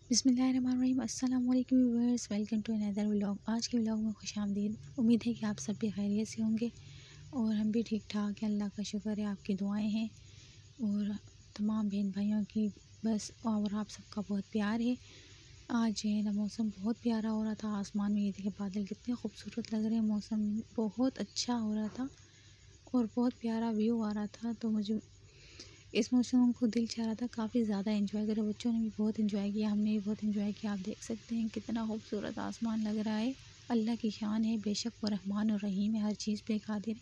बिस्मिल्लाहिर्रहमानिर्रहीम। अस्सलाम वालेकुम viewers, welcome to another vlog. आज के व्लॉग में खुशामदीद। उम्मीद है कि आप सब भी खैरियत से होंगे और हम भी ठीक ठाक हैं। अल्लाह का शुक्र है, आपकी दुआएं हैं और तमाम बहन भाइयों की बस और आप सबका बहुत प्यार है। आज जो है ना मौसम बहुत प्यारा हो रहा था। आसमान में ये देखिए बादल कितने खूबसूरत लग रहे हैं। मौसम बहुत अच्छा हो रहा था और बहुत प्यारा व्यू आ रहा था। तो मुझे इस मौसम को दिल चाह रहा था काफ़ी ज़्यादा एंजॉय करें। बच्चों ने भी बहुत एंजॉय किया, हमने भी बहुत एंजॉय किया। आप देख सकते हैं कितना खूबसूरत आसमान लग रहा है। अल्लाह की शान है, बेशक वो रहमान और रहीम है, हर चीज़ पे कादिर है।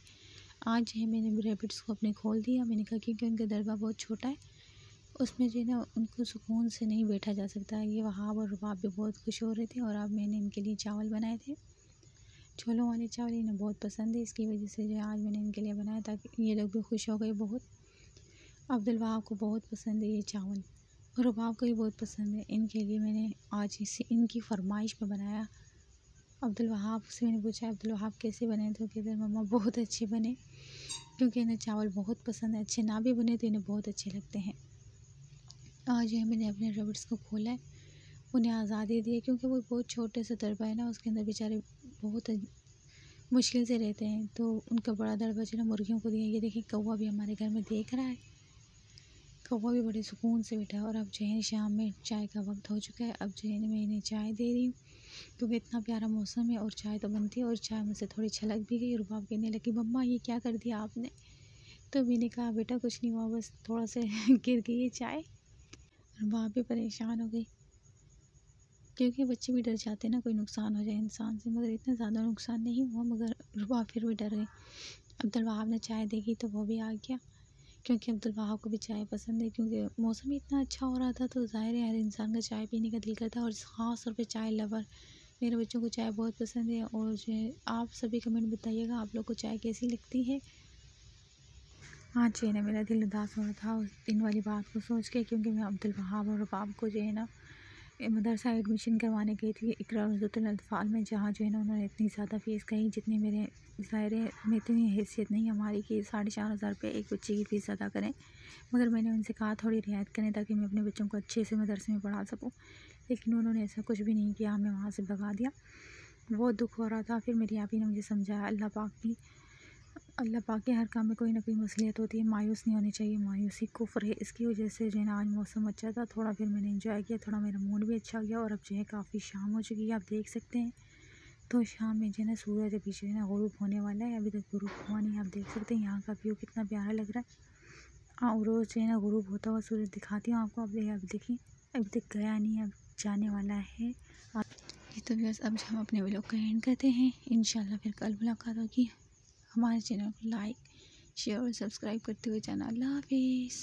आज जो है मैंने रैबिट्स को अपने खोल दिया। मैंने कहा क्योंकि उनका दरबा बहुत छोटा है, उसमें जो है ना उनको सुकून से नहीं बैठा जा सकता है। ये वहाब और रुबाब भी बहुत खुश हो रहे थे और अब मैंने इनके लिए चावल बनाए थे। छोलों वाले चावल इन्हें बहुत पसंद है, इसकी वजह से जो है आज मैंने इनके लिए बनाया ताकि ये लोग भी खुश हो गए बहुत। अब्दुल वहाब को बहुत पसंद है ये चावल और रुबाब को भी बहुत पसंद है। इनके लिए मैंने आज इसे इनकी फरमाइश पे बनाया। अब्दुल वहाब से मैंने पूछा अब्दुल वहाब कैसे बने, तो कहते हैं मम्मा बहुत अच्छे बने, क्योंकि इन्हें चावल बहुत पसंद है। अच्छे ना भी बने तो इन्हें बहुत अच्छे लगते हैं। आज जो है मैंने अपने रबड्स को खोला है, उन्हें आज़ादी दी है, क्योंकि वो बहुत छोटे से दरबा है ना, उसके अंदर बेचारे बहुत मुश्किल से रहते हैं। तो उनका बड़ा दरबा जो है ना मुर्गियों को दिया। ये देखिए कौवा भी हमारे घर में देख रहा है, कौवा भी बड़े सुकून से बैठा है। और अब जो है शाम में चाय का वक्त हो चुका है। अब जो है मैं इन्हें चाय दे रही हूँ, क्योंकि इतना प्यारा मौसम है और चाय तो बनती है। और चाय मुझसे थोड़ी छलक भी गई। रुबाब कहने लगी मम्मा ये क्या कर दिया आपने। तो मैंने कहा बेटा कुछ नहीं हुआ, बस थोड़ा सा गिर गई है चाय। रुबाब भी परेशान हो गई, क्योंकि बच्चे भी डर जाते हैं ना कोई नुकसान हो जाए इंसान से, मगर इतना ज़्यादा नुकसान नहीं हुआ, मगर रुबाब फिर भी डर गई। अब्दुल वहाब ने चाय देखी तो वो भी आ गया, क्योंकि अब्दुल वहाब को भी चाय पसंद है। क्योंकि मौसम ही इतना अच्छा हो रहा था तो ज़ाहिर है हर इंसान का चाय पीने का दिल करता है, और ख़ास तौर पे चाय लवर। मेरे बच्चों को चाय बहुत पसंद है। और जो है आप सभी कमेंट बताइएगा आप लोग को चाय कैसी लगती है। हाँ जी, ना मेरा दिल उदास हो रहा था उस दिन वाली बात को सोच के, क्योंकि मैं अब्दुल वहाब और रुबाब को जो है ना मदरसा एडमिशन करवाने गई थी इकरा उज़्ज़तुल अतफ़ाल में, जहाँ जो है ना उन्होंने इतनी ज़्यादा फ़ीस कही जितनी मेरे ज़ाहिर है में इतनी हैसियत नहीं हमारी कि 4,500 रुपये एक बच्चे की फ़ीस अदा करें। मगर मैंने उनसे कहा थोड़ी रियायत करें ताकि मैं अपने बच्चों को अच्छे से मदरसे में पढ़ा सकूं, लेकिन उन्होंने ऐसा कुछ भी नहीं किया, हमें वहाँ से भगा दिया। बहुत दुख हो रहा था। फिर मेरी आपी ने मुझे समझाया अल्लाह पाक के हर काम में कोई ना कोई मसलियत होती है, मायूस नहीं होनी चाहिए, मायूसी कुफ्र है। इसकी वजह से जो है ना आज मौसम अच्छा था, थोड़ा फिर मैंने एंजॉय किया, थोड़ा मेरा मूड भी अच्छा हो गया। और अब जो है काफ़ी शाम हो चुकी है, आप देख सकते हैं। तो शाम में जो है ना सूरज अभी जो है ना गुरूब होने वाला है, अभी तक गुरूब हुआ नहीं। आप देख सकते हैं यहाँ का व्यू कितना प्यारा लग रहा है। हाँ, रोज़ जो है ना गुरूब होता हुआ सूरज दिखाती हूँ आपको। अब देखिए अभी तक गया नहीं, अब जाने वाला है। तो बस अब हम अपने व्लॉग का एंड करते हैं। इंशाल्लाह फिर कल मुलाकात होगी। हमारे चैनल को लाइक शेयर और सब्सक्राइब करते हुए जाना। अल्लाह हाफिज़।